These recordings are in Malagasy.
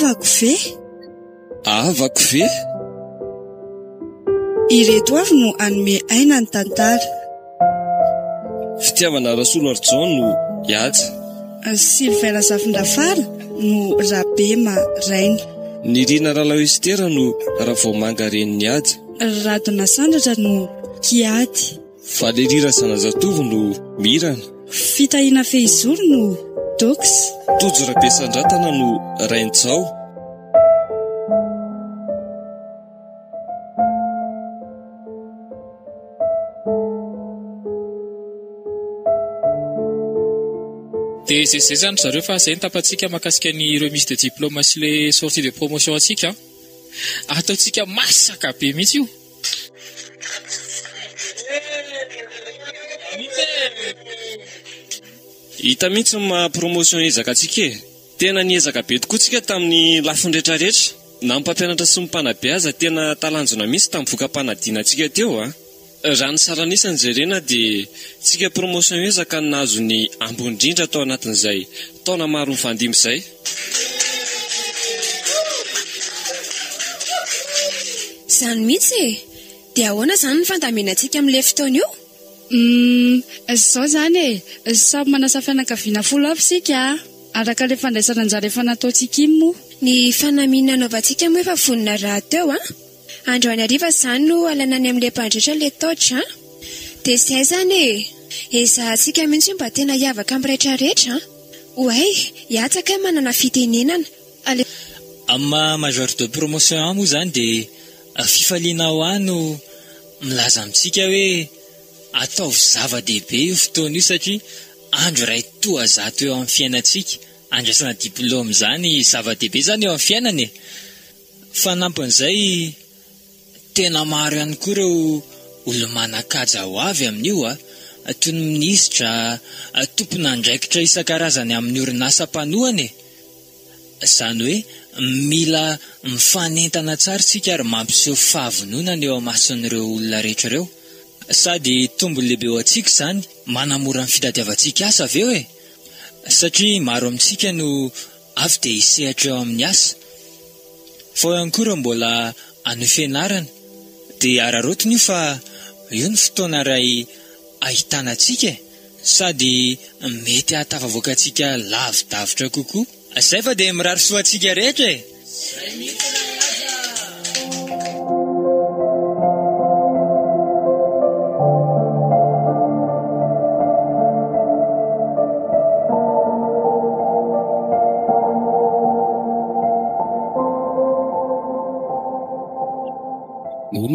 avako ve? Avako ve? Ireto avy no anome aina ny tantara. Fitiavana Rasolo Arjon no hihaja. Sylvain Zafindrafara no Rabema Rainy. Nirina Ralao Estera no Ravomanga Reny nihaja. Radona Sandratra no Kiady. Valerira Zanazatovo no Mirana. Fitahina Feizoro no Dox. Tojo Rabesan-dratana no Raintsao. Dia izay zany zareo fa izay ny tapatsika mahakasika ny remise de diplôme sy le sortie de promotion atsika. Ataontsika masaka be mihitsy io. Hita mihitsy ma promotion ezaka atsika e. Tena niezaka be tokoa tsika tamin'ny lafiny rehetrarehetra. Na ny mpampianatra sy ny mpanabeaza tena talanjona mihitsy tamin'ny voka-panadina atsika teo a. Raha ny saranisan'ny jerena dia tsika promotion ezaka ny nahazo ny ambondrindra tao anatin'izay taona maro mifandimby izay. Izany mihitsy e, dia ahoana izany ny fandamenantsika amin'ilay fotoana io? Izao izany e, samy manasa fianakaviana 10 avy isika araka ilay fandraisana anjara efa nataontsika iny moa. Ny fanamiana anaovantsika moa efa vonona raha teo a. Androany hariva izany no alana ny amin'ilay mpandritra ilay taotra. Dia izay izany e, ezahantsika mihitsy mba tena hiavaka amin'ny rehetrarehetra. Oay, hiatsaka manana fitenenana. Amma major de promotion moa izany dia fifaliana ho any no milaza amintsika hoe ataovy zava-dehibe io fotoana io satria andro iray toa zato eo amin'ny fiainantsika. Andraisana diplôme izany zava-dehibe izany eo amin'ny fiainana e. Fanampan'izay tena maro ihany koa ireo olo-manan-kaja ho avy amin'io a, toy ny minisitra, tompon'andraikitra isan-karazany amin'ny orinasa mpanohana e. Izany hoe mila mifanentana tsara tsika ary mampiseho fahavononana eo amason'ireo olona rehetra ireo. Sady tombo lehibe ho antsika izany manamora ny fitadiavantsika asa aveo e. Satria maro amintsika no avy dia hisehatra eo amin'ny asa. Fa ihany koa ireo mbola anohy fianarana dia ararotiny io fa io ny fotoana iray ahitana antsika e. Sady mety ahatafavoaka antsika lavidavitra kokoa. Izay fa dia mirary soa antsika rehetra e.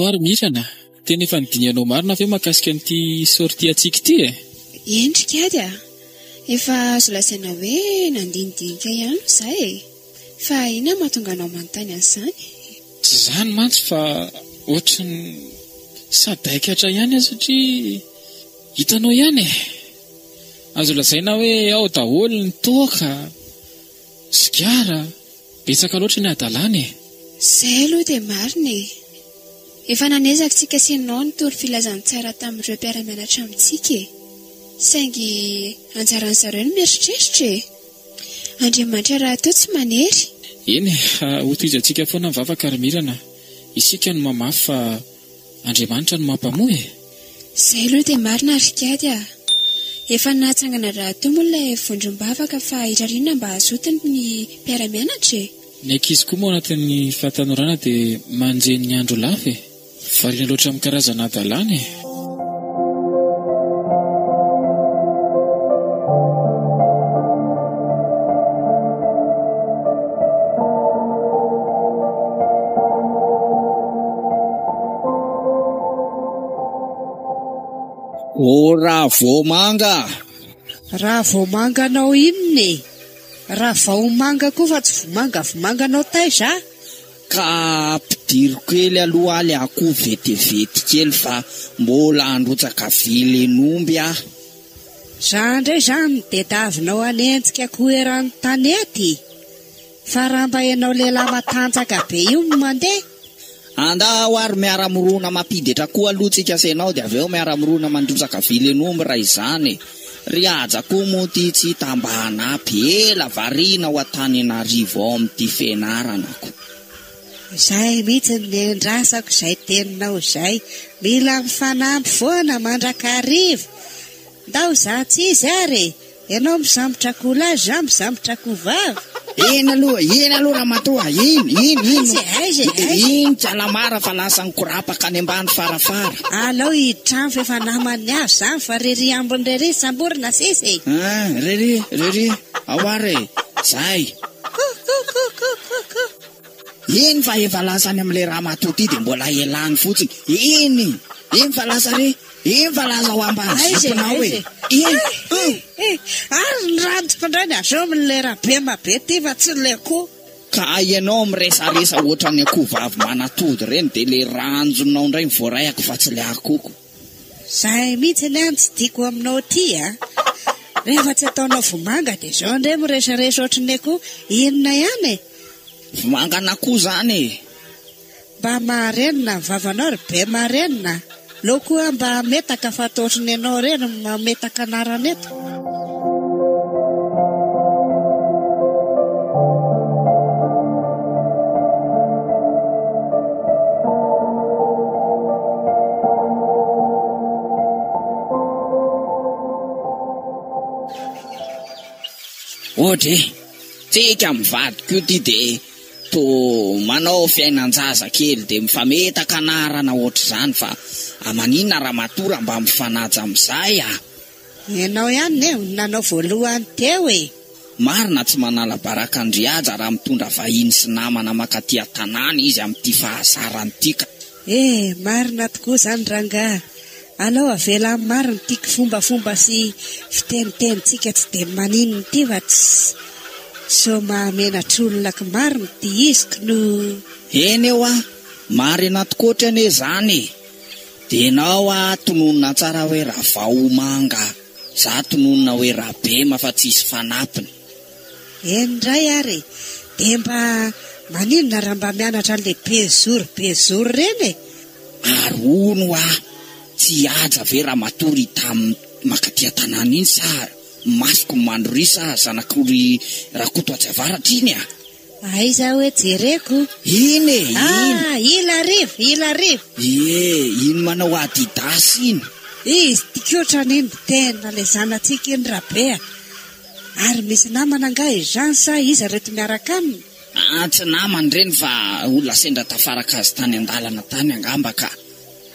Maro Mirana, tena efa nidinianao marina ve mahakasika an'ity sortie atsika ity e? Endrika ady a, efa azo lasaina hoe nandinidinika ihany izay e. Fa ina mahatonga anao manontany an'izany? Tsy izany mantsy fa ohatrany sadaikatra ihany satria hitanao ihany e. Azo lasaina hoe ao daholo ny toaka, sigara, betsaka loatra ny adalana e. Izay aloha dia marina e. Efa nanezaka tsika sinao ny toro filazany tsara tamin'ireo mpiara-mianatra amintsika e. Saingy anjaran'ny zareo no mieritreritra e. Andriamanitra raha atao tsy manery. Eny, hotoizantsika foana mivavaka ary Mirana. Isika no mamafy fa Andriamanitra no mampamoa e. Izay aloha dia marina rikady a. Efa nahatsangana raha tombo ilay vondrom-bavaka fa irariana mba azotiny ny mpiara-mianatra e. Ny ankizy koa moa anatin'ny fahatanorana dia manjeny ny andro lafy e. Variana loatra amin'ny karazana adalana e. O raha voamanga. Raha voamanga anao inona e? Raha vaomanga koa fa tsy vomanga anao taiza? Ka mpidiry kely aloha aly akoho vetivety kely fa mbola androtsaka vilenomby ah. Zandre zany dia davinao anenjika koerany tanety. Fa raha mba ianao lehilahy matanjaka be io no mandeha. Andao ary miara-morona mampiditra koa aloha tsika senao dia aveo miara-morona mandrotsaka vilenomby raha izany. ry aja koa moa ty tsy tambana ela variana ho Antananarivo ao amin'ity fianaranako. Zay mihitsy ny andrasako zay teninao zay, mila mifanampy foana mandrakarivo. Ndao za tsy izy ary, ianao misambotra koa lahy, za misambotra koa vavy. Ina aloha Ramatoa, iny tsy alamara fa lasa nikorapaka any ambany farafara. Alao hitrano fa efa namany avy zany fa rery ambony rery samborina sisy. Rery, aoare, zay. Iny fa efa lasa any amin'le Ramatoa ty de mbola elany fotsiny. Iny fa lasa re, iny fa lasa ho ambany ziponao hoe. Ary ny rantoko indray ny azo amin'le rabe mabe ty fa tsy le koa. Ka ianao miresaresa ohatra ny akoho vavy manatody reny de le ranjonao indray mivoarayako fa tsy le akoko. Zay mihitsy ny any tsy diko aminao ty rehefa tsy ataonao vomanga de zao ndray miresaresa ohatrany akoho inona ihany vomangana koa zany mba maharenina vavanao ry be maharenina lo koa mba metaka fa ataotrany ianao reny mametaka anarana eto. Ohatry tsika mivadiko ty de to manao fiainan-jaza kely de mifametaka anarana ohatry zany fa amanina Ramatora mba mifanaja amizay Ianao ihany nanao voalohany teo marina tsy manala baraka andriaja raha mitondra vahiny sy namana makaty tanàna izy amin'ity fahazarany tika. Marina tokoa zany rangahy. Alao avela marina tiky fomba sy fitenitenitsika tsy de maninona ty fa so mahamenatr'olona marina ty iziko no eny eo marina tokoatra ane zany de nao tononona tsara hoe raha vaomanga za tononona hoe raha bema fa tsisy fanampiny ndray ary de mba maninona raha mba mianatra an'le bezoro reny ary ono tsy aja ve Ramatory tamin'ny makatia tanàna iny sa masoko mandrisa zanakory rakoto ajavaratra iny aiza hoe jereko iny ila rivo iny manao adidasy iny izy tikoatran'iny tena le zanatsika iny rabe ary misy namana nga izany sa izy reto miaraka aminy tsy namany reny fa olona sendra tafaraka azy tany andalana tany angamba ka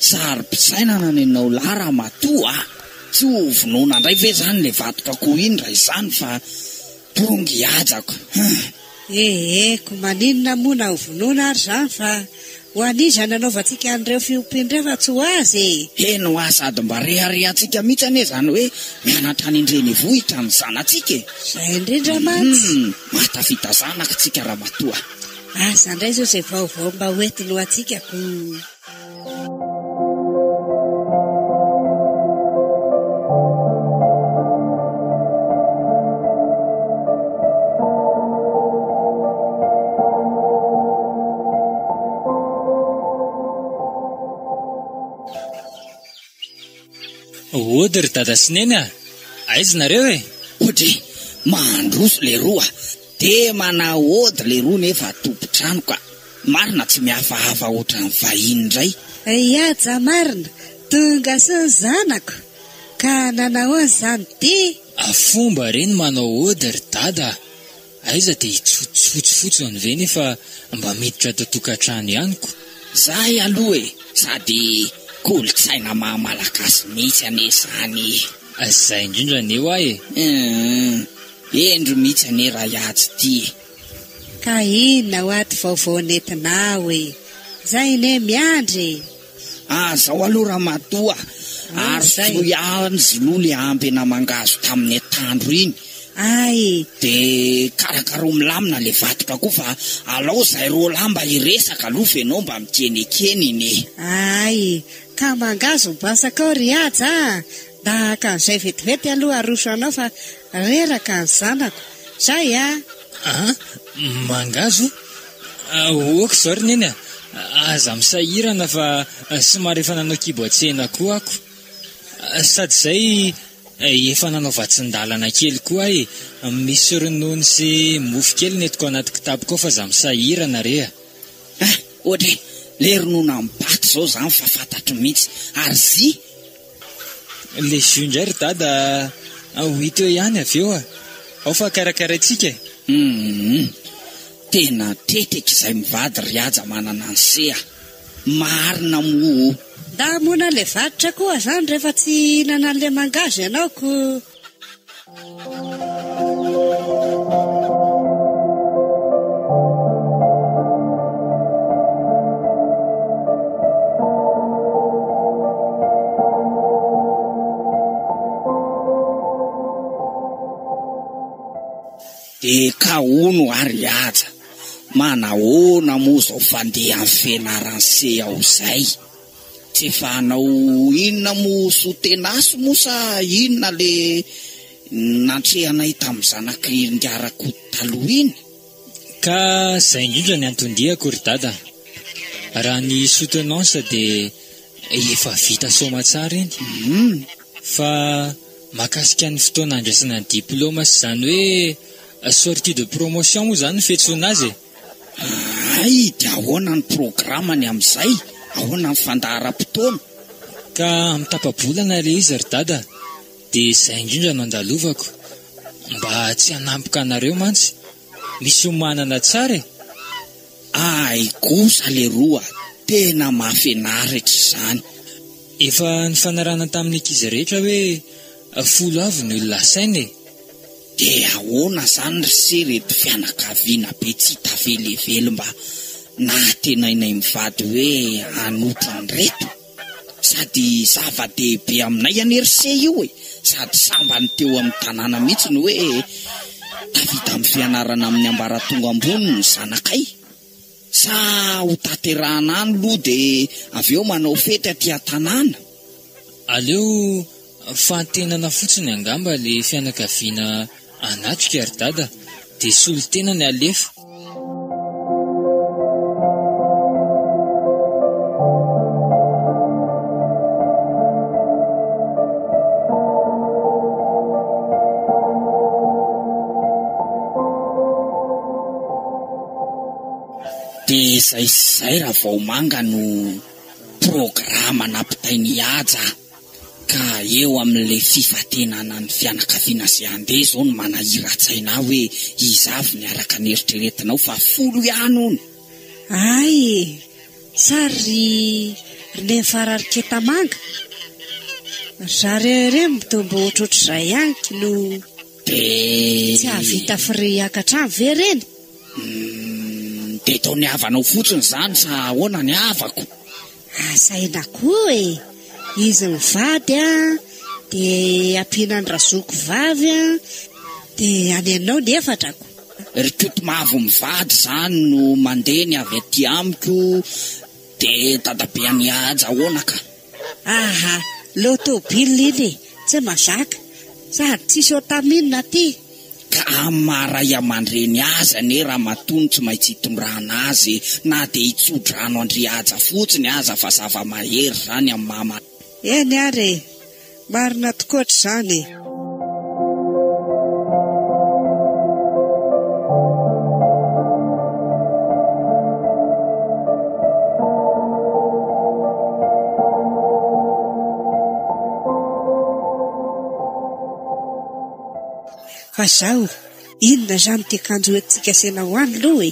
sary mpisainana nenao lara Ramatoa tsy ho vonona ndray ve zany le vadoka ko iny raha izany fa tonga iajako ko maninona moa na ho vonona ary zany fa ho aniza nanaovantsika an'ireo fiompindreo fa tsy ho azy heno sady mba reharehantsika mihitsy ane zany hoe mianatra any indreny vohitra ny zanatsika zay indrindra matsy matavita zanaka tsika Ramatoa asa ndray zao zay vaovao mba hoetiny ho atsika ko Ody ry dada sy neny aiza nareo Ohatry mandroso le roa de manao ody le roa nefa tompotrano ka marina tsy mihafahafa ohatry ny vahiny ndray aja marina tonga sy ny zanako ka nanao an'izany ty fomba reny manao ody ry dada aiza de hitsotsotso fotsiny ve nefa mba miditra totokantrano ihaniko zay aloha sady kolotsaina maha-malagasy mihitsy ane zany zay indrindra neo endro mihitsy ane raha iatsy ty ka inona ho aty vaovao netinao zay ne miandry zao aloha Ramatoa ary foiany zilole ampy namangazo tamin'ny atandro iny de karakaro milamina le vadoka koa fa alao zay ro lamba iresaka aloha fenao mba mikenikeny ka mangazo basaka ao ry aja dahaka an'izay vetivety aloha aroso anao fa reraka ny zanako zay mangazo oako zao ry neny aza misahirana fa somary efa nanao kibo atsena koa ako sady zay efa nanao vatsin-dalana kely koa misy ronono sy mofo kely netiko anaty kitaboko fa za misahirana re ohatra le ronono amin'ny paty zao zany fa fantatro mihitsy ary zy le jus indray ry dada 8 eo ihany avy eo ao fa karakaraintsika tena teteky izay mivady riaja manana ny sea marina mo da mona le vaditra koa zany rehefa tsy hinana le mangazy ianao ko de kaono ary aja manahoana moa zao fandeha amin'ny fianarany ao zay tsy fanao inona mo sotenaso mo sa inona le natrehanay tamin'ny zanak'ingarako taloha iny ka zay indrindra ny antondiako ry dada raha ny soutenance de efa vita soma tsara iny fa makasika ny fotoana andraisana ny diplôma sy zany hoe sortie de promotion moa zany fetsona azy ay de ahoana ny programany amin'izay ahoana ny fandaharam-potoana ka mitapabolana le izy ry dada de zay indrindra no andalovako mba tsy hanampoka anareo mantsy misy omanana tsara ay kosa le roa tena mahafinaritra izany efa ny fanarana tamin'ny ankizy rehetra hoe 10 avy ny olona sainy de ahoana zany ry sereto fianakaviana be tsy tavelevely mba natenainay mivady hoe anotra ny reto sady zava-dehibe aminay anerise io sady sambany teo amin'ny tanàna mihitsy ny hoe tavita amin'ny fianarana amin'ny ambaratonga ambony ny zanakay sa ho taterahana any loha de avy eo manao fety aty an-tanàna aleo fahantenana fotsiny angamba le fianakaviana anatrika ry dada de solotena ny alefa de zay raha vao manga no programa nampitainy aja ka eo amin'le fifatenana ny fianakaviana zay andeha zao no manahira-tsaina hoe izavy ny araka ny eritreretinao fa 10 ihany ony ay sary le farariketamanga zare mitombo ohatrohatr'izay ihany no de tsy havita fre akatrany ve reny de tao ny havanao fotsiny zany sa ahoana ny havako asaina koa izy mivady de ampiana ny razoko vavy de any anao ny efatrako ry koto mavo mivady zany no mandeha ny avy aty amiko de dadabe any aja ahoana ka aha lotobile iny tsy mazaka sady tsisy otaminina ty ka maray amandreny azy ane raha matony tsy maintsy hitondrana azy na de hitsodrano andry aja fotsiny aza fa zava-mahery zany amin'ny mama eny ary marina tokoatra zany fa zao inona zany ty kanjo hoentsika sena ho any loha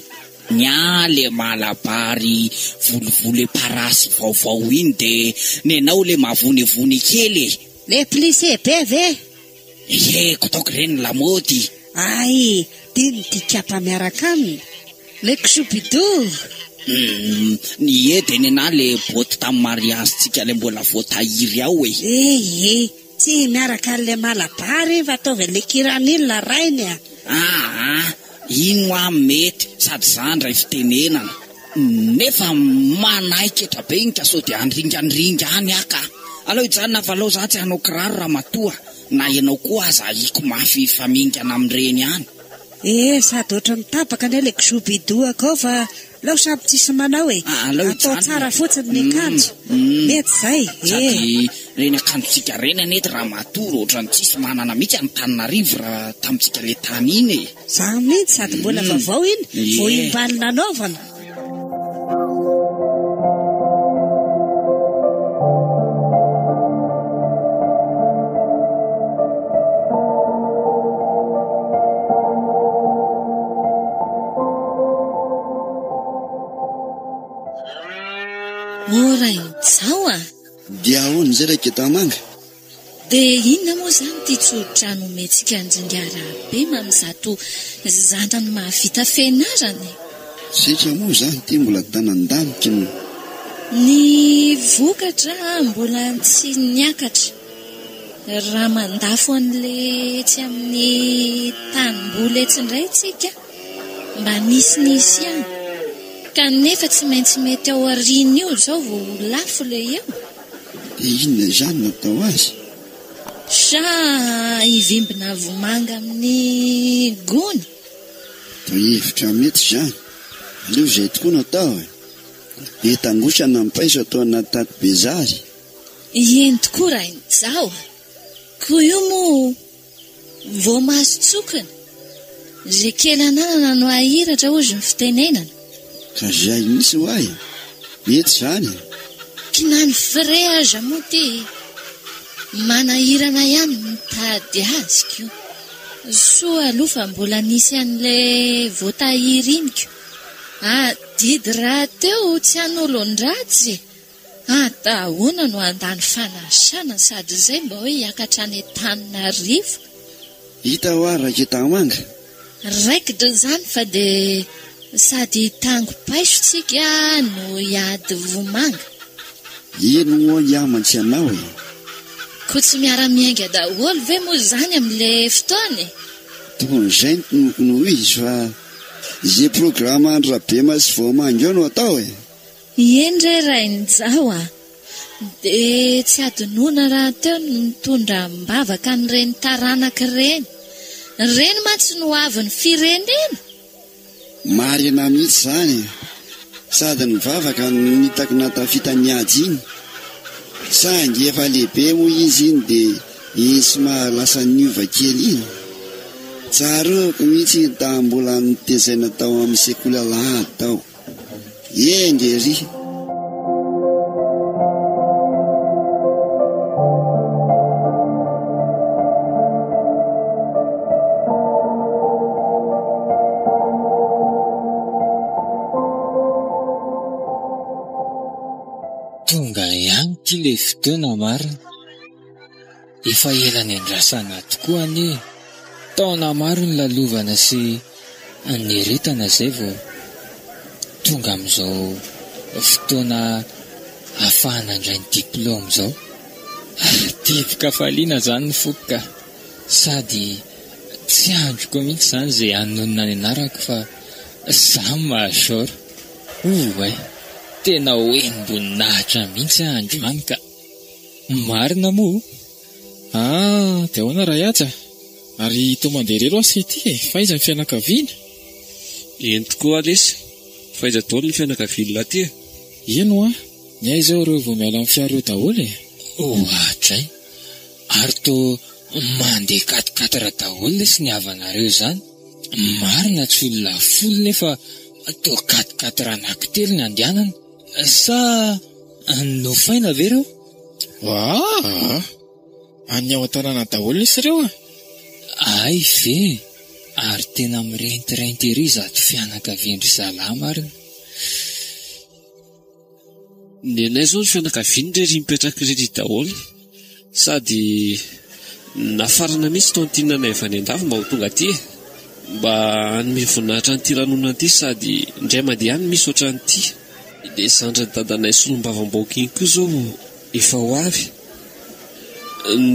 le malabary volovolo parasy vaovao iny de nenao le mavonevony kely le plissé be ve ko taoko reny lamody ay diny ty kapa miaraka aminy le ksobido ny edeny na le boty tamin'ny mariazytsika le mbola voatahiry ao tsy miaraka an'le malabary fa ataovy le kiran'ilona rainy ino mety sady zany ray fitenenana nefa manaiketra be iny ka so de andringandringa any aka alao izany na valao za tsy hanao kiraro raha matoa na ianao koa aza iko mafy famingana amin'ireny any sady oatra mitapaka ne le ksobidoaka ao fa lao samy tsisy manao atao tsara fotsiny ny kanjo mety zay sady reny akanjotsika reny anety raha matoro ohatrany tsisy manana mihitsy Antananarivo raha tamintsika le tany iny e. Za mihitsy sady mbola vaovao iny vao imbalina anaovana. Oray zao dia ahoana zay raika tamanga? Dia inona moa zany ty tsodrano omentsika Andringara be mamizato zandrany mahavita fianarany? Sitra moa zany ty mbola tanan-danika ny vokatra mbola tsy niakatra raha mandafo an'le tsy amin'ny tanimboly etsindray tsika mba nisy any kanefa tsy maintsy mety ao ariny io zao vao lafo le eo. Dia inona zany natao azy? Sa hivimbina vomanga amin'ny gony? Toa hevitra mety zany. Aleo zay tokoa natao e. Etangosana mipaiso atao anaty taty bezary. Eny tokoa raha izao. Koa io moa vao mahazo tsokana zay kely ananana no ahiratra ozy ny fitenenana. Ka zay misy ho ahy. Mety zany. Kinany fray aza moa ty manahirana ihany mitady azy kio. Soa aloha fa mbola nisy an'le voatahiriniko. Didy raha teo tsy an'olon-dratsy. Tahoana no andany fanasana sady zay mba hoe hiakatra any Antananarivo. Hita ho ary raika tamanga. Raikitra zany fa dia sady tango paiso tsika no hiady vomanga. Eno moa hiamantsy anao e. Ko tsy miara-miainga daholo ve moa zany amin'le fotoana e? Tokony izay ny tonokono izy fa izay programa andrabe masy voamangy eo no atao e. Eny ray rain'izao dia tsy adinoana raha teo no mitondra mbavaka n'ireny taranaka ireny. Reny mantsy no avin'ny firenena. Marina mihitsy zany. Sady ny vavaka nitako natafita niady iny. Sangy efa lehibe moa izy iny dia isy mahalasa niova kely iny. Tsaroako mihitsy mbola nitezaina tao amin'ny sekoly alahady tao. Engery. Tonga ihany ty le fotoana marina. Efa ela ny andrasana tokoa anie. Taona maro ny lalovana sy aneretana zay vao tonga amin'izao fotoana ahafahana andray ny diplôma zao. Teboka faliana zany ny fokoka. Sady tsy androko mihitsy zany zay anonona ny anarako fa samy mahasora. Tena hoe mboninahitra mihitsy androany ka marina moa. Dia ahoana raha hiaja? Ary to mandeha rery asy ity faiza ny fianakaviana? Eny tokoa Alesy, faiza daholo ny fianakaviana ty e. Eno ny aiza ireo vao miala amin'ny fiara eo daholo e. Ohatra ary to mandeha katikatara daholo lesy ny havanareo zany. Marina tsy olona folo nefa to katikatara anankitelo ny andehanana. Sa nofaina ve reo? Any ao an-tanàna daholo lesy reo Ay ve, ary tena mirentireinty ery zato fianakaviandry zalahy marina. Ny anay zao ny fianakaviany rery mipetraka rery daholo. Sady nafarana mihitsy tao antinanay efa ny andafy mba ho tonga aty e. Mba hanome voninahitra an'ity lanonana ity sady indray mandeha any misy ohatran'ity. Dia zandra ny dadanay solombavam-baoka iny koa zao efa ho avy.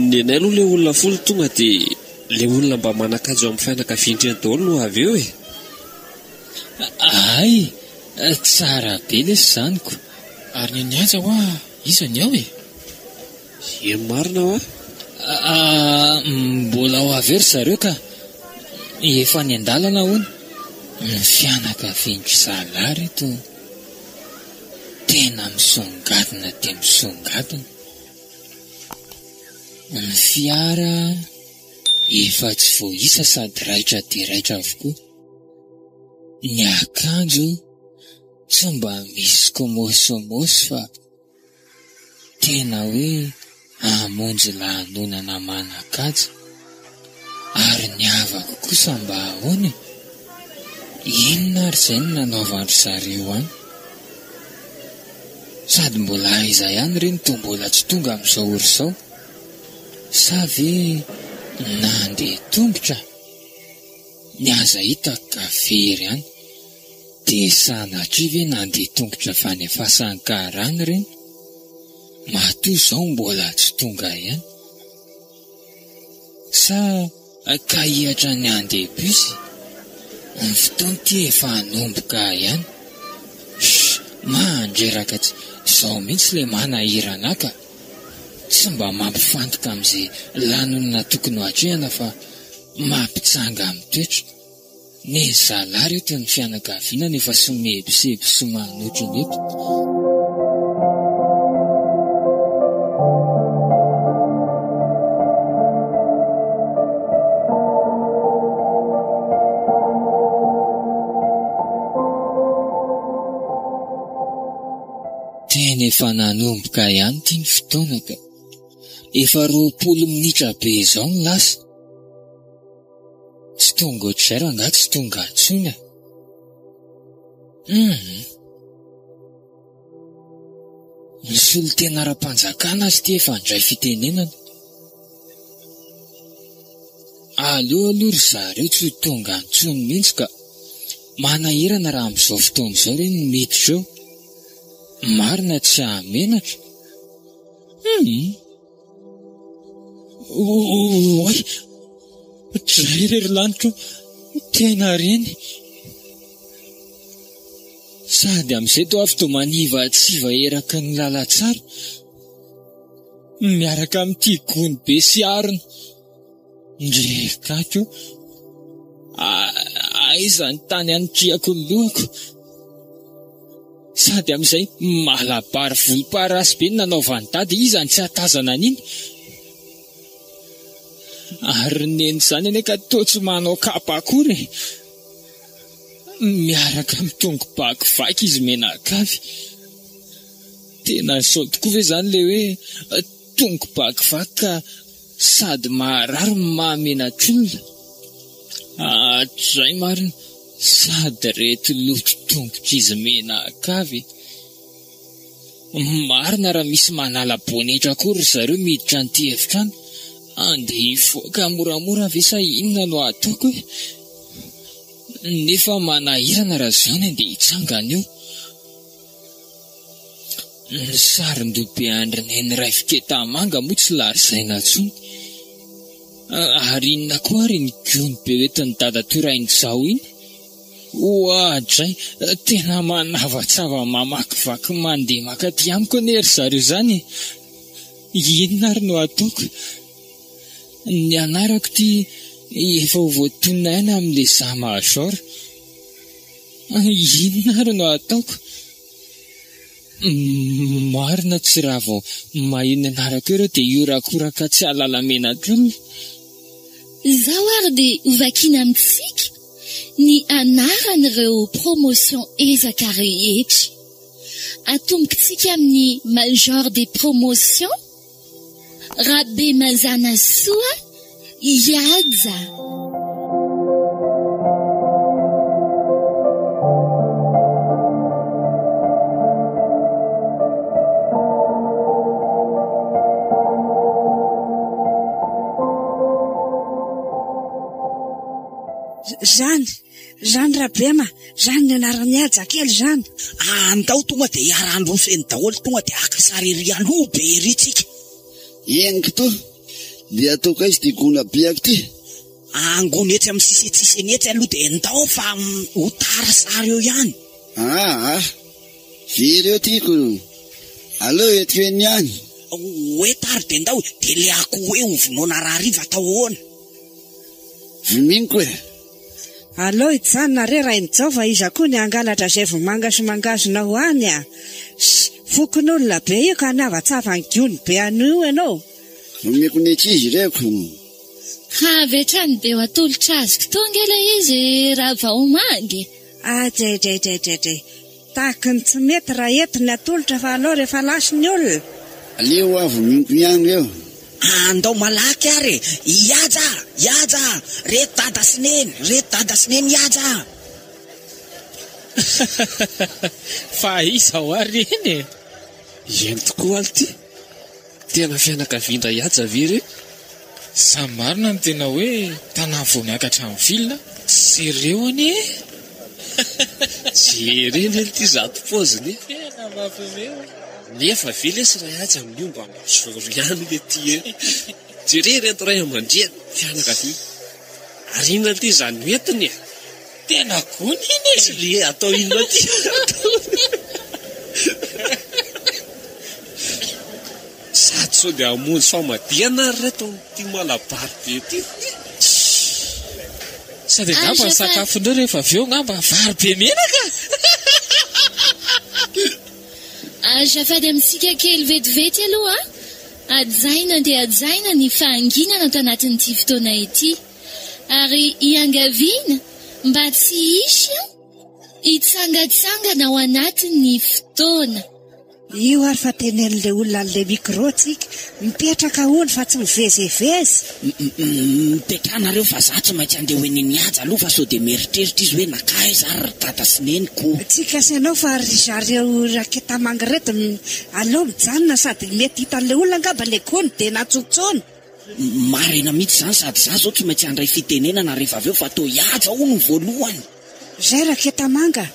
Ny anay aloha le olona folo tonga dia le olona mba manakajo amin'ny fianakaviandry any daholo no avy eo e. Ay, tsara be lesy zaniko. Ary ny aja iza ny ao e? Marina mbola ho avery zareo ka efa ny andalana hono. Ny fianakaviandry zalahy reto tena misongadina dia misongadina. Ny fiara efa tsy voaisa sady raitra dia raitra avokoa. Ny akanjo tsy mba misy komosomosy fa tena hoe hamonjy lanonana manan-kaja. Ary ny havako kosa mba ahoana? Inona ary izay no nanaovandry zareo any? Sady mbola aiza ihany ireny toa mbola tsy tonga amin'izao ory izao? Sa ve nandeha tongotra? Ny aza hitako ka very any. Dia sanatria ve nandeha tongotra fa any Fasankarana ireny? Matoa izao mbola tsy tonga ihany. Sa ka hiatra ny andeha bus? Ny fotoana ty efa hanomboka ihany. Mandreraka tsy izao mihitsy ilay manahirana ka. Tsy mba mampifantoka amin'izay lanonana tokony ho hatrehana fa mampitsanga amin'ny toetra. Ny zalary eto ny fianakaviana nefa somebiseby sy manotroneto. Tena efa nanomboka ihany ty ny fotoana ka. Efa 20 minitra be izao ny lasa. Tsy tonga ohatr'izay raha nga tsy tonga antsony. Ny solon-tena ara-panjakana azy ty efa ndray fitenenana. Aleo aloha ry zareo tsy ho tonga antsony mihitsy ka manahirana raha amin'izao fotoana izao ireny miditra eo. Marina tsy hamenatra. Oay, dray rery lanitra tena reny. Sady amin'izay toa avy toa maniva tsy vaeraka ny lalatsara, miaraka amin'ity gony be sy arina. Ndrekako aiza ny tany anitriako ny lohako. Sady amin'izay malabary volomparasy be nanaovany tady izany tsy hatazana an'iny. Ary nen'izany ane ka toa tsy manao kapa akory. Miaraka mitongo bako vaky izy menakavy. Tena sao tokoa ve zany le hoe tongo bako vaky ka sady marary mahamenatr'olona. Hatray marina, sady reto loto tongotra izy menakavy. Marina raha misy manala bonetra akory zareo miditra an'ity efitrano. Andeha hifoaka moramora ve sa inona no ataoko e? Nefa manahirana raha zao ny andeha hitsangana eo. Ny sarin-dobe andrineny ray fiketamanga moa tsy larizaina intsony. Ary inona koa ary ny gony be oetiny dada torain'izao iny? Oadray, tena manavatsava mamakivaky mandeha makaty amiko anery zareo zany. Inona ary no ataoko? Ny anarako ty efa ho voatonaina amin'le Zamajor. Inona ary no ataoko? Marina tsy raha vao maheno anarako ireo dia iorakoraka tsy alalamenatr'olona. Zao ary dia hovakina amintsika ny anaran'ireo promotion ezaka rehetra. Atombontsika amin'ny major de promotion Rabe Mazana Soa Iadza. Zany Rabema, zany ny anarany Iadza kely zany. Andao tonga dia iarandro ny feny daholo tonga dia akasary ery aloha be ery tsika. Eniko to, dia ataoko izy ty gona beako ty. Angony etsy amin'ny sisetsiseny etsy aloha dia ndao fa ho tara sary eo ihany. Very eo tiako. Aleo etiko eny ihany. Hoe tary dia ndao dia le ako hoe ovonona rahariva atao ahoana. Vominiko e. Aleo izany nareo raha injova iza koa ny angalatra izay vomanga sy mangazona ho any a. Fokon'olona be io ka navatsava ny gony be anio ianao. nomeko ny ankizy reko. Ka vetrany be atolotra azoko tonga ilay izy raha vao mangy. Dray. Tahaka ny tsy mety raha entiny atolotra fa aleo rehefa lasy ny olona. Aleo avy minko ihany eo. Andao malaky ary. Ihaja. Reto dada sineny ihaja. Fa izao ary iny. Eny tokoa alty. Tena fianakaviana ihaja very. Sa marina ny tena hoe tanàna vao niakatra amin'ny vilona. Sereo anie. Jereny alty zato poziny. Tena mampameo. Nefa vele sy raha ihaja amin'ny omba ambasoro ihany le ty e. Jereny reto ray aman-dreny fianakaviana. Ary inona ty zany metiny e. Tena gony iny. Tsy le atao inona ty. Sady so dia hamonjy famadiana ary reto ty malabary be ty. Sady ngamba ny sakafondreo rehefa avy eo ngamba vary be menaka. Azafady amintsika kely vetivety aloha. Ajaina ny fahanginana ato anatin'ity fotoana ity. Ary iangaviana mba tsy isy hitsangatsangana ao anatin'ny fotoana. Io ary fa tenen'le olona n'le micro tsika mipetraka ony fa tsy mivezivezy. Mipetrahanareo fa za tsy maintsy andeha hoeny nihaja aloha fa so dia mieritreritra izy hoe nakay zary dada sineniko. Tsika sanao fa ry zareo raketamanga reto aleo mijanona sady mety hitan'le olona ngamba le gony dia natsotsona. Marina mihitsy zany sady za zao tsy maintsy andray fitenenana rehefa avy eo fa to hihaja hono voalohany. Zay raketamanga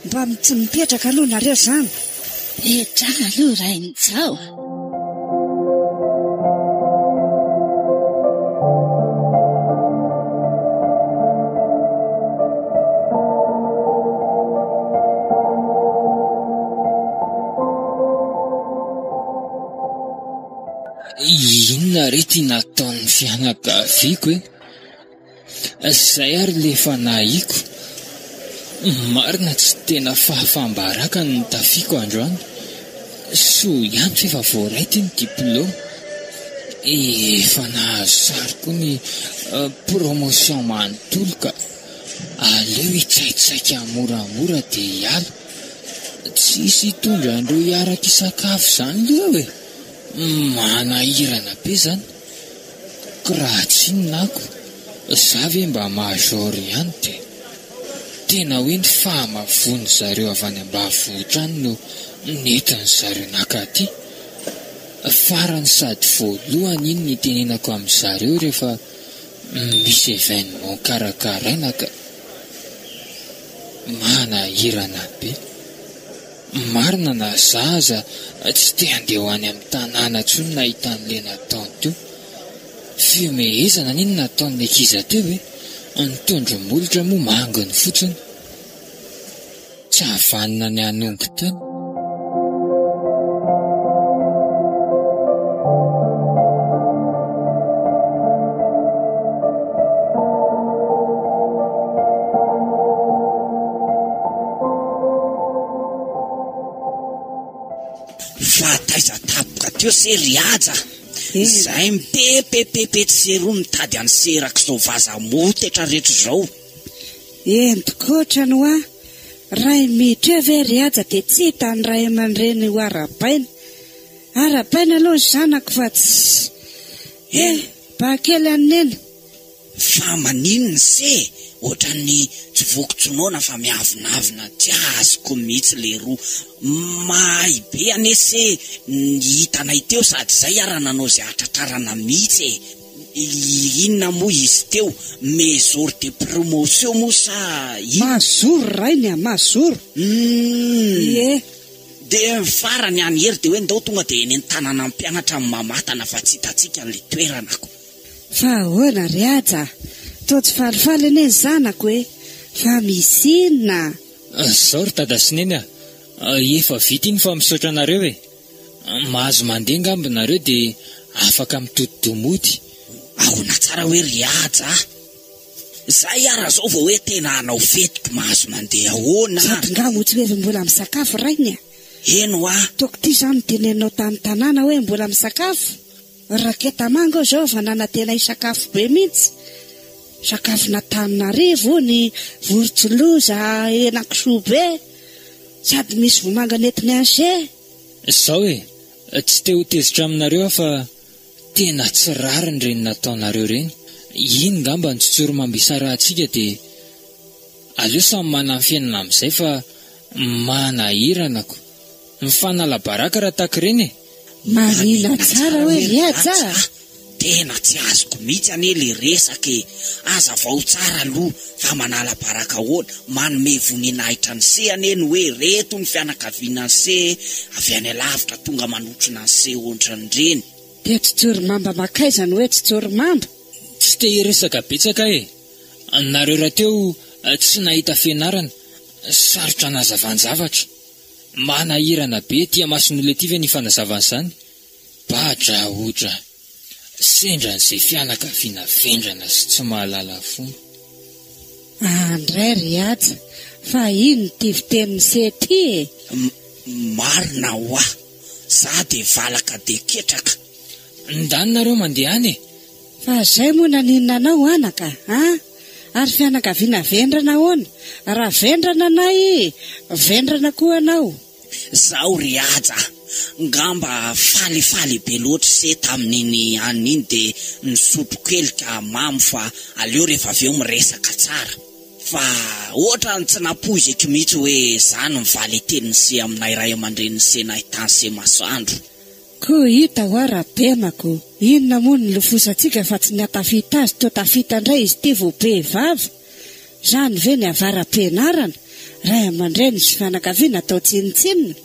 mba tsy mipetraka aloha nareo zany. Petraha aloha rain'izao. Inona rety nataon'ny fianakaviako e? Zay ary le fanahiko. Marina tsy tena fahafambaraka ny tafiako androany. So ihany fefa voaraity ny diplôma. Efa nahazo sary koa ny promotion manontolo ka aleo hitsaitsaika moramora dia hiala. Tsisy hitondra andreo hiaraka isakafo zany leo e. Manahirana be zany. Raha tsy ninako za ve mba major ihany dia tena hoe ny fahamavony zareo avy any ambanivohitra any no netiny zareo nakaty. Farany sady voalohany iny nitenenako amin'izareo rehefa misy événement karakaraina ka manahirana be. Marina na zaza tsy te handeha ho any amin'ny tanàna tsony nahitan'le nataony teo. Fihomehezana niny nataon'ny ankizy teo hoe nitondromolotra moa manginy fotsiny. Tsy havanina ny anongo teny. Fataiza tapoka teo seriaja. Zay mipepepepety seroa mitady any serako zao vaza motatra rehetra zao. Entikoatra no a ray miditra ve riaja dia tsy hitany ray aman-dreny ho arapaina. Arapaina aloha ny zanako fa tsy bakely anena. Fa maninona se ohatran'ny tsy vokotsonona fa miavinavina tsy azoko mihitsy le roa. Mahay be anese hitanay teo sady zay arananao zay atratrarana mihitsy e. Inona moa izy teo maison de promotion moa sa mazoro rainy a mazoro. Dia farany any hery dia hoe ndao tonga dia eny tanàna mpianatra mamatana fa tsy hitatsika an'le toeranako. Fa ahoana riaja toa tsy falifaly ene ny zanako hoe fa misy inona. Zao ry dada sineny efa vita iny fa misaotra anareo e. Mahazo mandeha ngamba nareo dia afaka mitodi-domody. Ahoana tsara hoe riaja. Zay ara zao vao hoe tena hanao fetiko mahazo mandeha ahoana. Sady ngamo tsy hoe mbola misakafo rainy a. Eno a. Toko ty zany tenenao tamin'ny tanàna hoe mbola misakafo. raketa manga zao vanana tena isakafo be mihitsy. Sakafo natanarivo ny vorontsoloza henakisoa be sady misy vomanga netiny anse. Zao tsy te ho tezitra aminareo fa tena tsy rariny reny nataonareo reny. Iny ngamba ny tsotsorimambisara atsika dia aleo samy manana fiainana amin'izay fa manahiranako mifanalabaraka raha taka reny marina tsara hoe riaja. Tena tsy azoko mihitsy ane le resaka aza vao tsara aloha fa manala-baraka ahoana manome voninahitra ny se aneny hoe reto ny fianakaviana ny se avy any lavitra tonga manotrona ny se ohatran'ireny. Dia tsotsorimamba makaizany hoe tsotsorimamba. Tsy te hiresaka betsaka nareo raha teo tsy nahita fianarana sarotra nazavan-javatra manahirana be tia mason'olona ety ve ny fanazavan'izany. Badra odra sendran'izay fianakaviana vendrana sy tsy mahalala fomba. Andray riaja fa ino ty viteniny sety marina hoa za de valaka de ketraka. Ndanareo mandeha any fa zay moa naninona anao anaka ary fianakaviana vendrana hoana. Raha vendrana anay vendrana koa anao. Zao riaja ngamba falifaly be loatra se tamin'iny aniny de nisotro kelika mamy fa aleo rehefa aveo miresaka tsara. Fa ohatra ny tsy napoiziko mihitsy hoe zany mivaly teniny se aminay ray aman-dreny se nahitany se masoandro. Koa hita ho ara-penako inona moa ny lofosatsika fa tsy niatafita azy to tafita indray izy ty vo be vava. Zany ve ny avara-penarana ray aman-dreny sy fianakaviana atao tsinitsinina.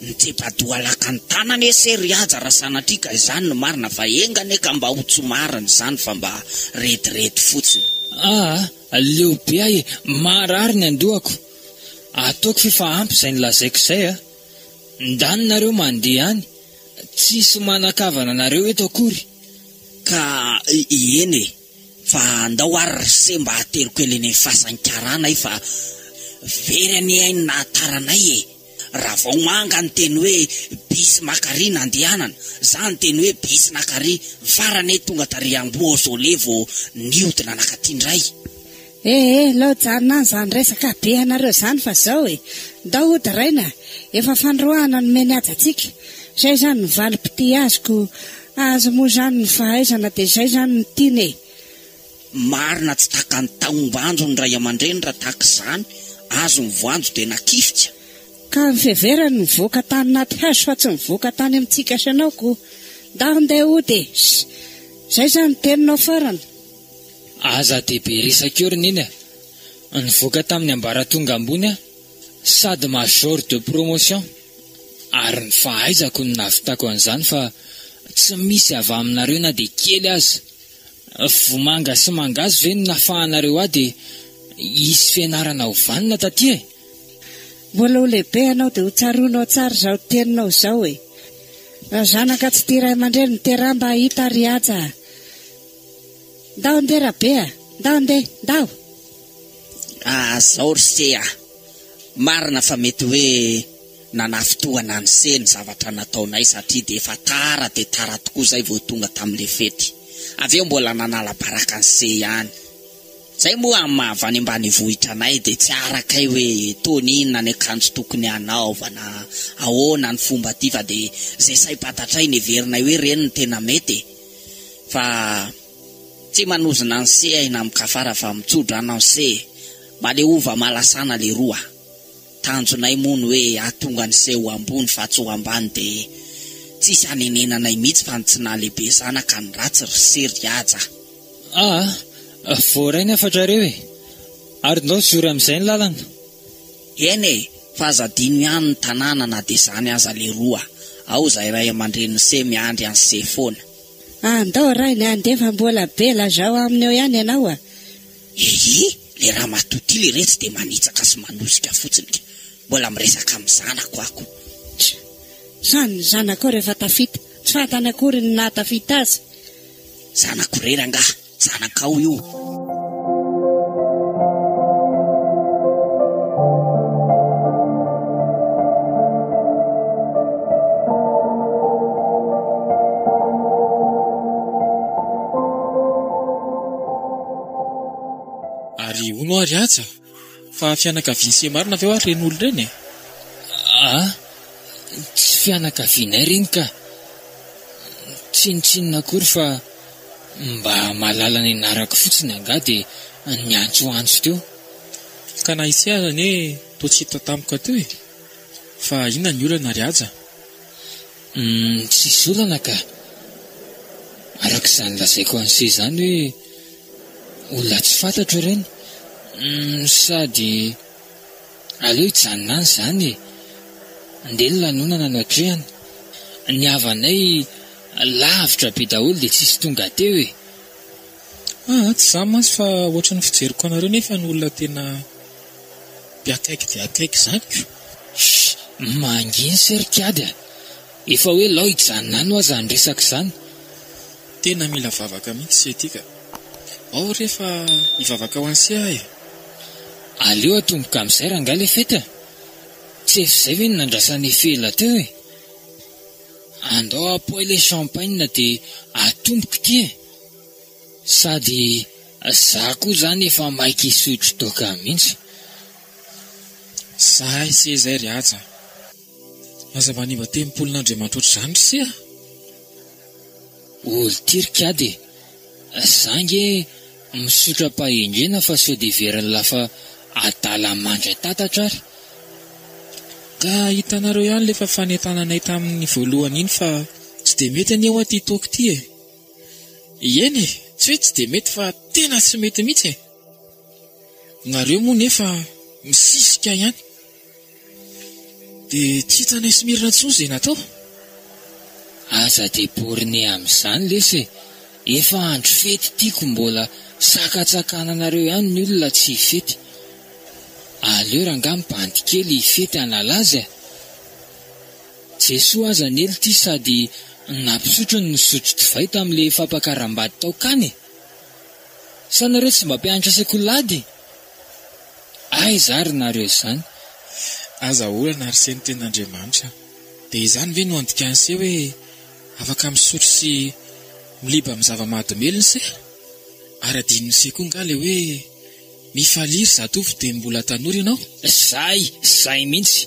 Nitsepadoa laka ny tanany se riaja raha sanatrika izany no marina fa engane ka mba ho tsomariny zany fa mba retirety fotsiny. Leo be marary ny andohako. Ataoko fifa ampy izay nilazaiko izay ndanynareo mandeha any tsisy manakavana nareo eto akory. Ka eny fa ndao ary se mba ateriko eleny fahasankarana fa very any ainy nahataranay raha vao manga ny teny hoe bisy makary nandehanana zany teny hoe bisy nakary farany tonga tary amboazole vo niodina nakatindray. Lao janona zany resaka be anareo zany fa zao ndao ody raina efa fandroahana no meny ajatsika. Zay zany ny valim-pity azoko azo moa zany ny fahaizana de zay zany ny tiany. Marina tsy taka ny taombanjo ny ray aman-dreny raha taka izany azo ny voanjo de nakifitra. Ka mifeverany mivoaka tany naty hazo fa tsy mivoaka tany amintsika sanao ko ndao ndeha ody zay zany teninao farana. Aza dehibe resaka eo iny nivoaka tamin'ny ambaratonga ambony sady major de promotion ary ny fahaizako ny navitako an'izany fa tsy misy avy aminareo na de kely aza. Vomanga sy mangazo ve no nafahanareo de isy fianarana ho vanina taty mbola ho lehibe anao de ho tsaronao tsara zao teninao zao raha zanaka tsy ty ray aman-dreny miteramba hita riaja. Ndao ndeha rabe ndao ndeha ndao. Zao ry se marina fa mety hoe nanafitohana ny se ny zavatra nataonay satria de efa tara de tara tokoa zay vao tonga tamin'le fety. Aveo mbola nanala baraka ny se ihany. Zay moa amin'ny mahavany ambany vohitra anay de tsy arakay hoe toninona ny akanjo tokony anaovana ahoana ny fomba ty fa de zay saim-patatray ny heverinay hoe reny ny tena mety fa tsy manozona ny se aina mikafara fa mitsodro anao se maleova malasana le roa tanjonay mono hoe atonga ny se ho ambony fa tsy ho ambany de tsisy anenenanay mihitsy fa tsy nalehibe zanaka ny ratsy ry sery aja. Voaraina fatrareo ary ndao zory amin'izay ny lalana. Eny fa azadino ihany ny tanàna na de zany aza le roa ao zay ray aman-dreny se miandry any se foana. Ndao ray ny andefa mbola be lazao amineo ihany ianao le raha matoty le retsy de manitsaka sy manosika fotsiny mbola miresaka amin'ny zanako ako. Sany zanako rehefa tafita tsy fantany akory ny nahatafita azy. Zanako rera nga zanakao io. moary aja fa fianakaviany Semarina aveo ary reny olo reny tsy fianakavianay reny ka tsinitsinina akory fa mba malala ny anarako fotsiny anga dia niantsoantso teo ka na isy aza ne toa tsy hita tampoka teo fa inona ny olana ry aja tsisy olana ka arak'izany lazaiko an'se zany hoe olona tsy fantatro ireny sady aleo hijanona any zany andely lanonana no atrehany ny havanay lavitra be daholo dia tsisy tonga teo tsy za mantsy fa ohatry ny fijeriko anareo nefa ny olona tena mpiakaiky dia akaiky zany manginy serikady efa hoe lao hijanona no aza ny resaka izany tena mila vavaka mihitsy se tika ao rehefa hivavaka ho ansia aleo atomboka amin'izay ranga le fety tsy efizay ve ny nandrasany fela teo andao apoy le champagne dia atomboka ty sady za koa zany efa maiky isotro toka mihitsy zahay se zay ry aja aza manimba tempolon'Andriamanitra ohatr'izany sia olo tirikady zange misotra pahendrena fa sao de veriny lafa adala mandray tatatra ary ka hitanareo ihany lefa fanetananay tamin'ny voalohany iny fa tsy de mety aneo aty toko ty eny tsy hoe tsy de mety fa tena tsy mety mihitsy nareo moa nefa misisika ihany dia tsy hitanay sy mirina ntsony zay natao aza de borine amin'izany lesy efa andro fety tiako mbola sakatsakanan-nareo ihany ny olona tsy fety aleo ranga mibandy kely fety analaza Jesoa aza nely ty sady nampisotro ny sotro divay tamin'le fampakaram-bady tao kany sa nareo tsy mba mpianatra sekolady zary nareo izany aza olana ary seny ten'Andriamanitra dia izany ve no andikanse hoe afaka misotro sy miliba amin'ny zava-mahadomelony se ary adininy se koa ngale hoe mifaliry zatovy dia mbola tanora ianao zay mihitsy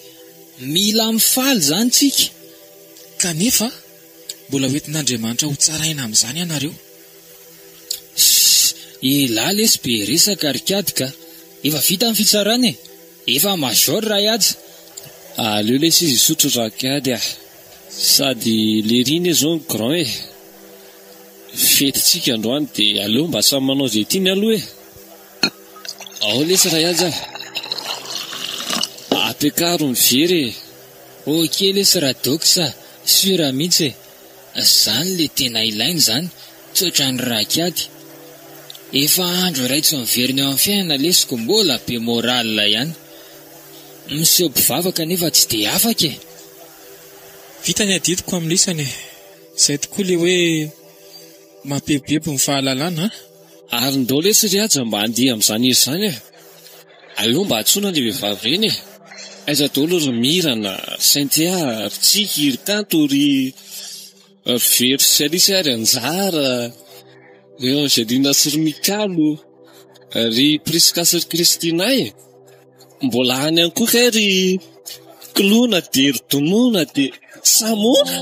mila mifaly zany tsika kanefa mbola hoentin'Andriamanitra ho tsaraina amin'izany ianareo elahy lesy be resaka rikady ka efa vita amin'ny fitsarana efa major raha aja aleo lesy izy isotro rakady sady leriny zao ny grand fetytsika androany dia aleo mba samy manao zay tiany aloha ao lesy raha aja ampiakaro ny very oke lesy raha doksa sura mihitsy zany le tena ilainy zany tsotra ny rakady efa andro raitsy miveriny eo amin'ny fiainana lesiko mbola be morale ihany miseho mpivavaka nefa tsy de afaka vita ny adidiko amin'isany izay tokoa le hoe mampebebeby ny fahalalana ary ndao lesy ry aja mba handeha amin'izany izy zany aleo mba hatsoina le vehivavy reny aiza daholo ry mirana saintia rytsiky ry kanto ry very sialisy ary anjara ry Angelina sy ry Mikalo ry Priska sy ry Kristina mbola any ihany koa kay ry Klona dia ry Donona dia Samona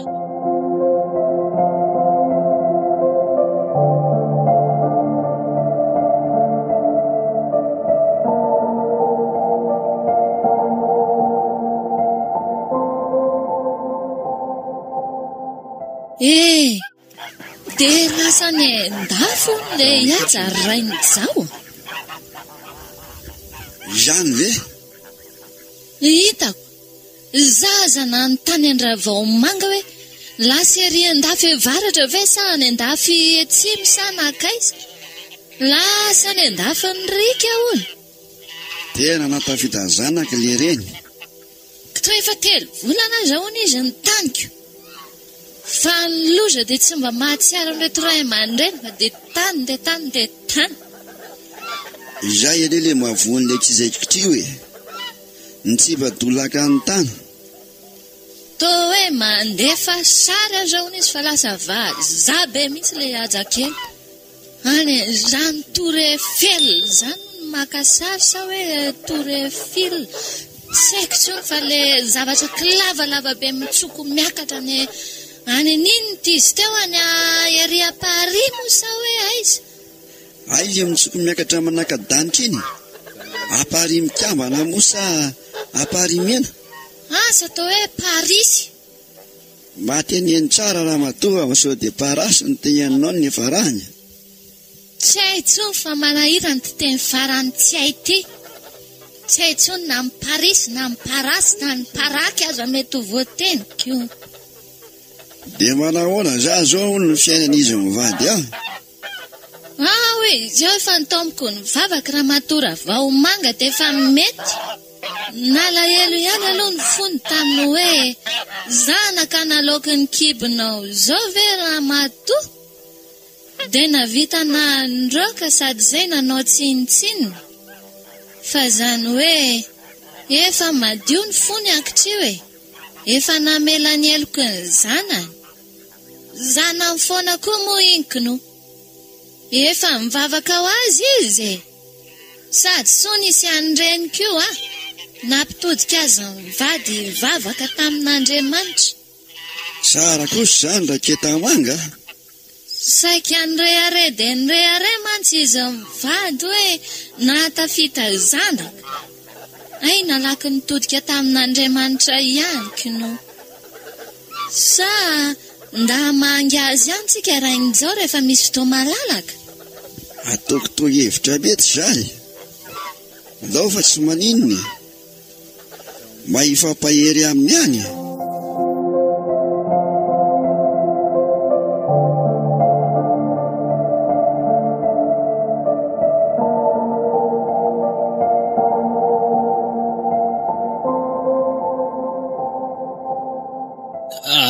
dia lasany ndafo le iaja rainy zao izany ve hitako zaza na ny tany andravao manga hoe lasa ery andafy varatra ve sa ny andafy etsimy sa nakaiza lasa ny andafy ny rika hono tena natafita zanaka le reny kito efa 3 volana zao izy ny taniko fa ny loza dia tsy mba mahatsiaro amin'reto ray aman-dreny fa dia tany dia tany dia tany izay alele mavon'le kizaikiko ty hoe nitsibadolaka ny tany toa hoe mandefa sary azaony izy fa lasa vazabe mihitsy le ajakely any zany tore fel zany makasary sa hoe torefil tsy haiko tsony fa le zavatra kilavalava be mitsoko miakatra any anininy ty izy teo any ery à Paris mo sa hoe aiza ay le mitsoko miakatra manaka-danitra iny à Paris mikambana mosa à Paris mena asa atao hoe Paris mateneny tsara raha matoa sao de parasy ny teninao ny farany tsy hay tsony fa manahirany ty teny farany tsy hay ty tsy hay tsony na amin'ny Paris na amin'ny parasy na ny paraky aza mety ho voateny kio de manahoana za zao ny fiainan'izy mivady hoe zao efa nitomoko ny vavaka raha matora vao manga de efa mety nalahelo ihany aloha ny fony taminy hoe zanaka nalaoky ny kibinao zao ve raha mato de navita na ndroka sady zay nanao tsinitsinina fa zany hoe efa madio ny fony ankitrio efa namela ny eloko ny zanany zanany foana koa mo inkino efa mivavaka ho azy izy sady sony isy an'ireny koa nampitodika azy mivady vavaka tamin'Andriamanitra tsara kosa zany raha ketamanga saika nirehare de nirehare mantsy izy mivady hoe nahatafita zanaka ay nalaky nitodika tamin'Andriamanitra ihany kino sa nda mangy azy ihany tsika raha in'izao rehefa misy fotoa malalaka atokotoko hevitra mety zany ndao fa tsy maninony mahifampahery amin'ny any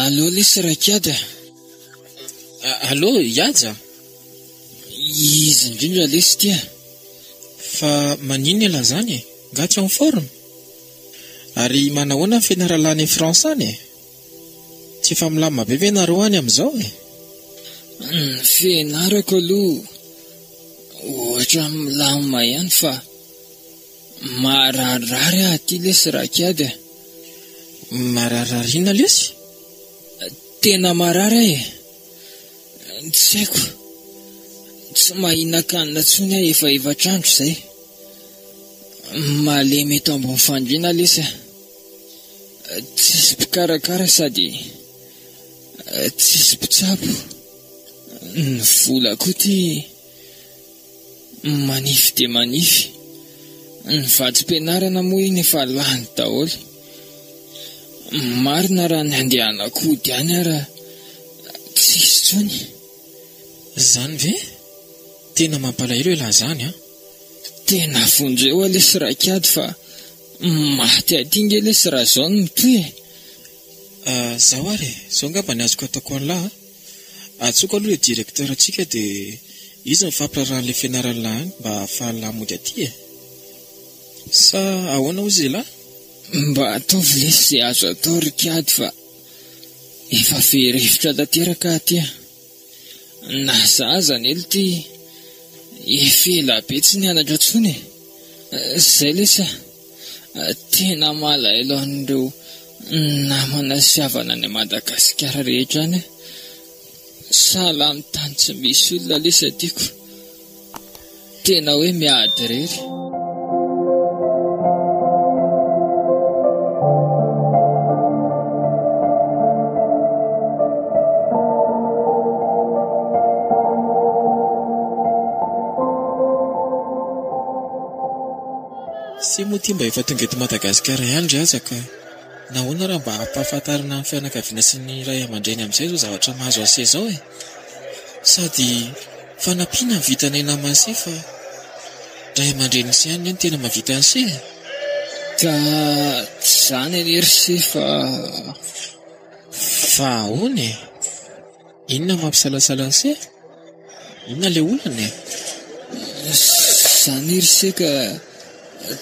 Allô lesy rakiada allô iaja izy indrindra lesy tia fa manino ela zany nga tsy en forme ary manahoana ny fianaralany fransany tsy fa milama be ve nareo any am'izao fianarako aloha ohatra milama ihany fa mararirary aty lesy rakiada mararirarina lesy tena marary tsy haiko tsy mahinakanina tsony efa evatrandro zay malemy eto ambony fandriana lesy tsisy mpikarakara sady tsisy mpitsabo ny vola koa ty manify de manify ny vadym-pianarana moa iny efa lany daholo marina raha ny andehanakody any ara tsisy tsony zany ve tena mampalahelo ela zany tena vonjeo lesy rakiady fa maty atinge lesy raha zao ny mitoy zaho ary zao ngamba ny azoko ataoko an'lahy atsoko aloha le directeur atsika de izy mifampirarahan'le fianaran'lahy mba ahafahan'lahy aty sa ahoana ozy lahy mba ataovy lesy zay azo atao rikiady fa efa ferihevitra tanteraka aty na zazany elo ty efela be tsy nianatra tsony zay lesy tena malahelo an'ireo namana sy havana any Madagasikara rehetra any sahala amin'ny tany tsy misy olona lesy tiako tena hoe miady rery sy moa ty mba efa tonga eto Madagasikara ihany ry azaka nahoana raha mba hampahafantarina ny fianakaviana sy ny ray aman-dreny amin'izay zao zavatra mahazo ase zao sady fanampiana ny vitanay namany se fa ray aman-dreny sy ihany ny tena mahavita an'se ka tsy zany anery se fa ahoana inona mampisalasala an'se inona le olana zany ery se ka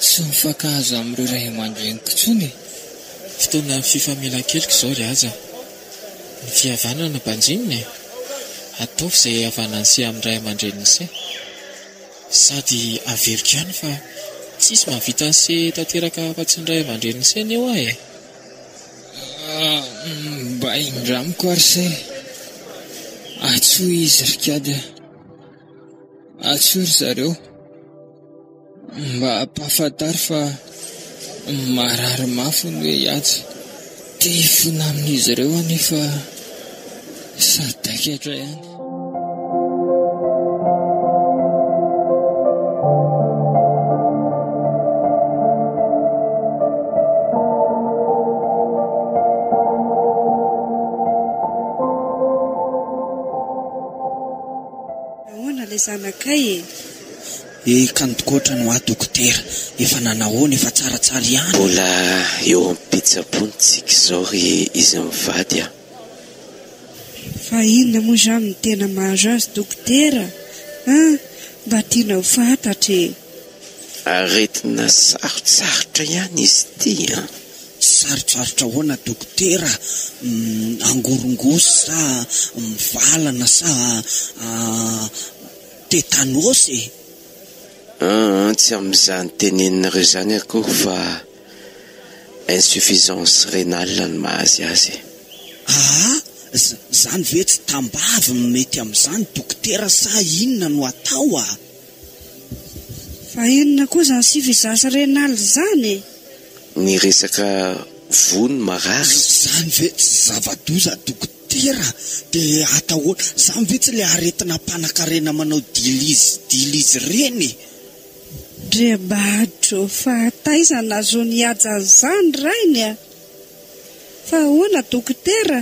tsy mifakahazo amin'ireo ray aman-dreniko tsony fotoana fifamelan-keliko zao ry aza ny fihavanana banjininy ataovy zay havanany se amin'ny ray aman-dreniny se sady averiko ihany fa tsisy mahavita se tanteraka afa-tsy ny ray aman-dreny seny eo ahy. Mba indramiko ary se atso izy rikady, atso ry zareo mba ampahafantary fa marary mafy ny hoe hiaja. Tefona amin'izy ireo anefa sadaikatra ihany. Ahoana ilay zanakay kandokoatra no dokotera, efa nanahoana efa tsaratsara ihany. Mbola eo am-pitsaboany tsika izao ry izy mivady a. Fa inona moa izany no tena mahazo azy dokotera? Mba tiana ho fantatra e. Aretina sarotsarotra ihany izy ity a. Sarotsarotra hoana dokotera? Angorongoso sa mivalana sa tétanosy? Tsy amin'izany teneninareo izany akory fa insuffisance rénale no mahazy azy. Zany ve tsy tambavy mety amin'izany dokotera sa inona no atao a? Fa inona koa izany suffisance rénale zany? Ny resaka vony marary. Zany ve tsy zava-doza dokotera? Dia atao zany ve tsy ilay aretina mpanan-karena manao dilizy reny? Drebadro fa taizana zo nihaja an'izany rainy a. Fa ahoana dokotera?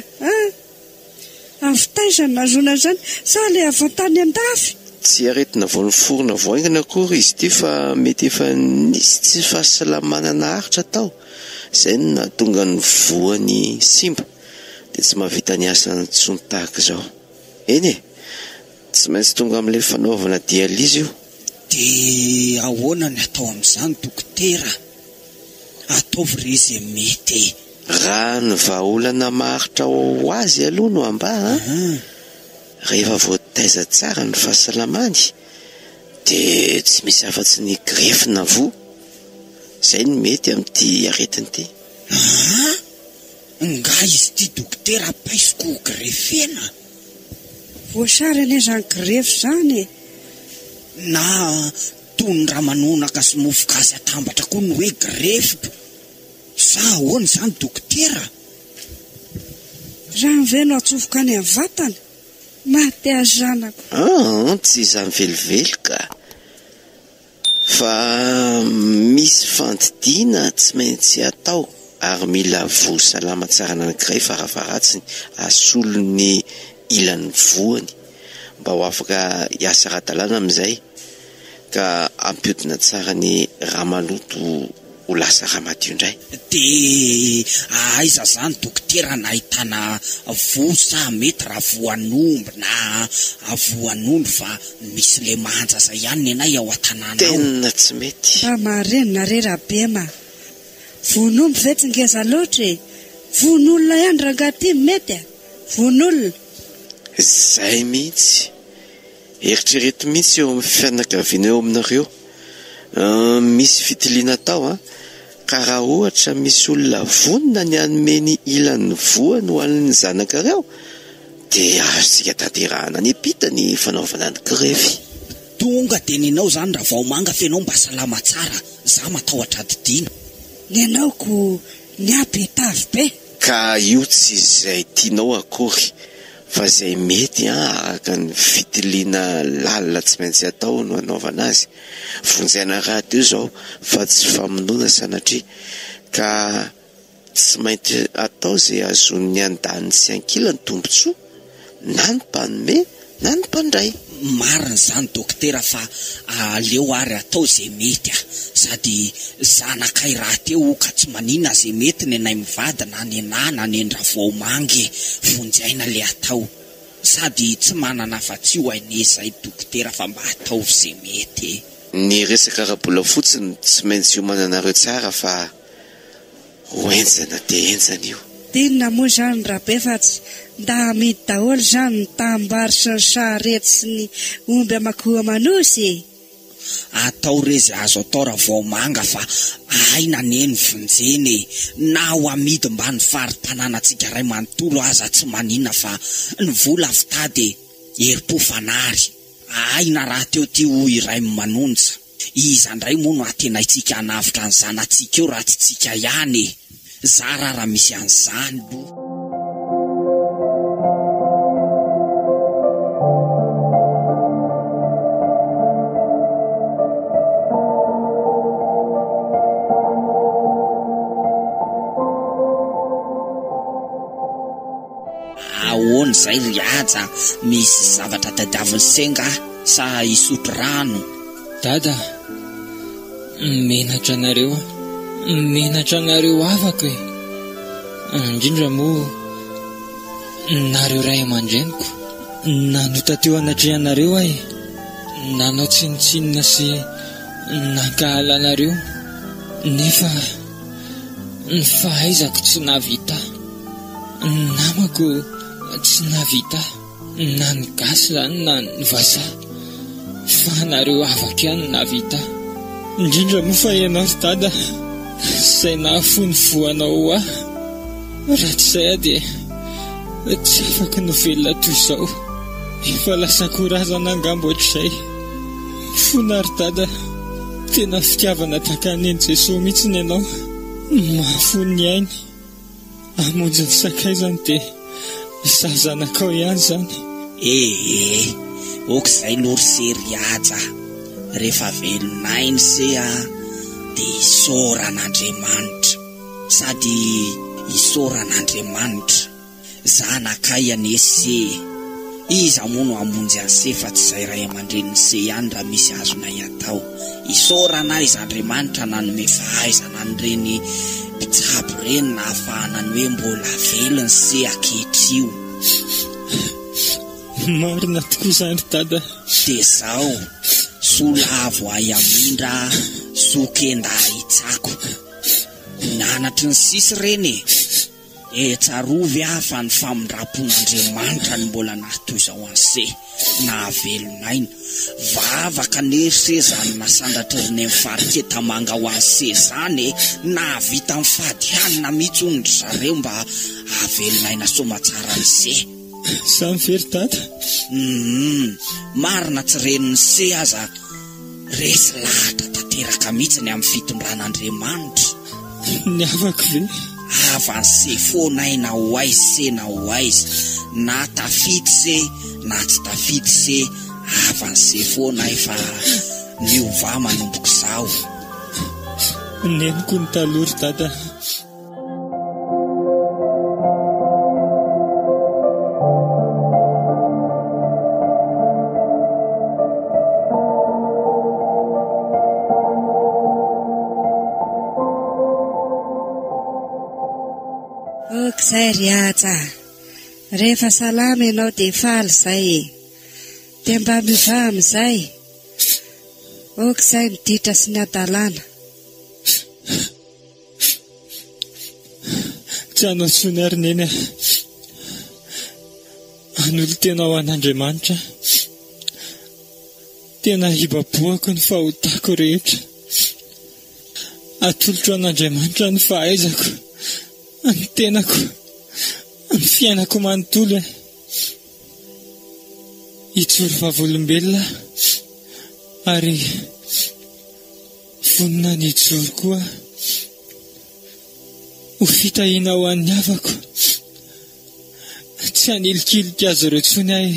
Avy taizana zona zany sa le avantany an-dafy? Tsy aretina vao niforona voaingana akory izy ity fa mety efa nisy tsy fahasalamana naharitra tao. Izay no nahatonga ny voany simba dia tsy mahavita ny asany tsony tahaka izao. Eny e, tsy maintsy tonga amin'ilay fanaovana dialyse io. Dia ahoana ny atao amin'izany dokotera? Ataovy re izay mety. Raha ny vahaolana maharitra ho azy aloha no amba rehefa voataiza tsara ny fahasalamany dia tsy misy afa-tsy ny grefina vo. Izay ny mety amin'ity aretiny ity. Nga izy ity dokotera paisiko grefena? Voasary ane izany grefy zany e. Na tondra-manonaka sy mofogasy atambatra koa no hoe grefy. Sa ahoana izany dokotera? Raha ve no atsofoka any amin'ny vatana? Maty azy zanako. Tsy izany velively ka. Fa misy fandidiana tsy maintsy atao ary mila vo salama tsara nanankiray farafaratsiny asolo ny ilan'ny voany mba ho afaka hiasa ara-dalàna amin'izay ka ampiodina tsara ny raha maloto ho lasa raha madio indray. Dia aiza zany dokotera nahitana vo sa mety raha voan'omby na voan'ondry fa misy le mahanjasa ihany nenay ao an-tanàna ao? Tena tsy mety. Fa maharenina rera-be ma. Von'omby ve tsy ngeza loatra e? Von'olona ihany rangaty mety a? Von'olona. Izay mihitsy. Eritrereto mihitsy eo amin'ny fianakaviana eo aminareo. Misy fitiliana tao ka raha ohatra misy olona vonona ny hanomeny ilan'ny voany ho an'ny zanakareo dia azontsika tanterahana ny epita ny fanaovana ny grefy. Tonga dia nenao zany raha vao manga fenao mba salama tsara za matahotra didiana. Nenaoko ny apetavy be. Ka io tsy izay tianao akory fa izay mety araka ny fitiliana lalina tsy maintsy atao no anaovana azy. Vonjaina raha teo izao fa tsy famonoana sanatria ka tsy maintsy atao izay azon'ny andaniny sy ankilany tombontsoa na ny mpanome na ny mpandray. Marina izany dokotera fa aleo ary atao izay mety sady zanakay raha teo ka tsy maninona izay mety ny anay mivady na ny anà na ny endra vao mange vonjaina le atao sady tsy manana afa-tsy ho ainezay dokotera fa mba atao izay mety. Ny resaka raha-bola fotsiny tsy maintsy iomananareo tsara fa ho enjana dia enjana io. Tinona moa izany rahabefatsy nda amidy daholo izany ny tambary sy ny sarety sy ny omby amakoa manosy. atao rezy azo atao raha vao manga fa aina neny vonjeny na ho amidy mba ny farim-pananantsika ray manontolo aza tsy manina fa ny vola avitady heri-po fanary aina raha teo ty ho iray manonja iza ndray moa no atenaitsika hanavitra ny zanatsika eo raha tsitsika ihany zara raha misy an'izany lo ahoana zay riaja misy zavatra tadiavin'ny senga sa isotro rano dada menatra anareo avako indrindra moa nareo ray aman-dreniko nanota teo anatrehanareo ahy nanao tsinitsinina sy nankahala anareo nefa ny fahaizako tsy navita namako tsy navita na ny gasy zany na ny vazaha fa nareo avaka ihany navita indrindra moa fa ianao dada izay nahafony voanao aho raha tsy izay aho dia tsy afaka novelona toy izao efa lasa korazana angambo ohatr'izay fonary dada tena fitiavana tahaka ny eny Jesosy mihitsy ny ianao mahafony ainy hamonjy ny sakaizany dia izaho zanakao ihany zany okizay lory seriaja rehefa velonainy sea dia isoran'Andriamanitra sady isoran'Andriamanitra zanakay anese iza moa no hamonjy anse fa tsy izay ray aman-dreniny se ihany raha misy azonay atao isorana izy Andriamanitra nanome fahaizana an'ireny mpitsabo ireny na ahafahana ny hoe mbola velony se akehitr'io marina tokoa izany dada dia zao solavo ay amindra sokenda hitsako nanatry ny sisy ireny tsarovy aho fa ny famindram-pon'Andriamanitra ny mbola nahatoy izao anse nahavelonainy vavaka nery se zany nasandatra reny amin'ny fariketamanga ho anse zany nahavita ny fadihanina mihitsy ondry zareo mba hahavelonaina somatsara ny se samy very dada marina tsy reniny se aza resy lahatra tanteraka mihitsy ny amin'ny fitondran'Andriamanitra ny avako ve avanse foanaina ho aizy se na ho aizy na tafidy se na tsy tafidy se avanse foanay fa miova manomboko izao neniko ny talory dada okizay riaja rehefa salama ianao dia faly izay dia mba miova amin'izay okizay miditra sy ny adalana tsy hanao tsony ary neny an'olo tena ho an'Andriamanitra tena hibaboako ny fahotako rehetra atolotro an'Andriamanitra ny fahaizako ny tenako ny fiainako manontolo hitsoro vavolombelona ary vonina ny hitsoro koa ho fitahiana ho an'ny havako tsy hanilikilika azy ireo tsony ahy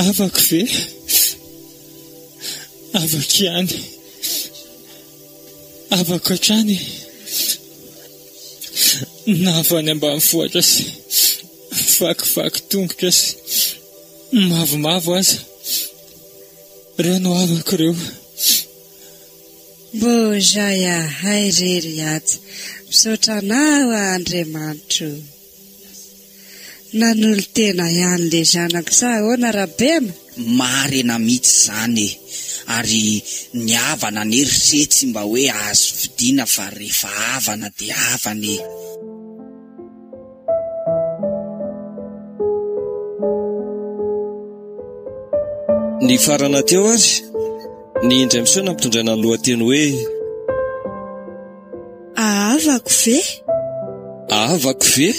avako ve avako ihany avako hatrany navany ambany fohatra sy vakivaky tongotra sy mavomavo aza ireo no avako ireo mbo zay ahay rery aza misaotra anao Andriamanitra nanolo tena ihany le zanako sa ahoana rabema marena mihitsy zany ary ny havana nery tsy mba hoe azo vidiana fa rehefa havana dia havana ny Ny farana teo ary ny indray miseho nampitondraina ny lohateny hoe Ahavako ve? Ahavako ve?